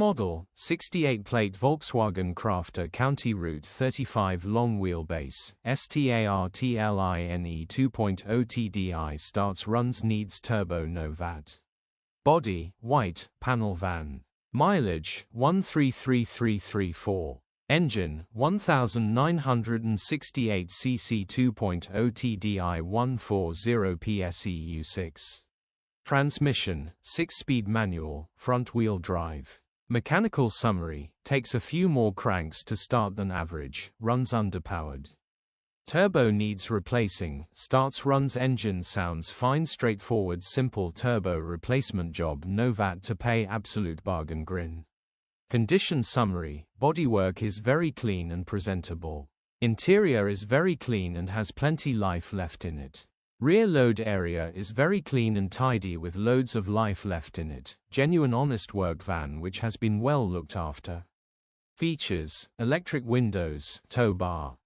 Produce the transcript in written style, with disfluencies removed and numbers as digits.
model, 68-plate Volkswagen Crafter County Route 35 long wheelbase, STARTLINE 2.0 Tdi starts runs needs turbo no VAT. Body, white, panel van. Mileage, 133334. Engine, 1968 cc 2.0 Tdi 140 PSEU6. Transmission, 6-speed manual, front-wheel drive. Mechanical summary, takes a few more cranks to start than average, runs underpowered. Turbo needs replacing, starts runs engine sounds fine straightforward simple turbo replacement job no VAT to pay absolute bargain grin. Condition summary, bodywork is very clean and presentable. Interior is very clean and has plenty life left in it. Rear load area is very clean and tidy with loads of life left in it. Genuine honest work van which has been well looked after. Features, electric windows, tow bar.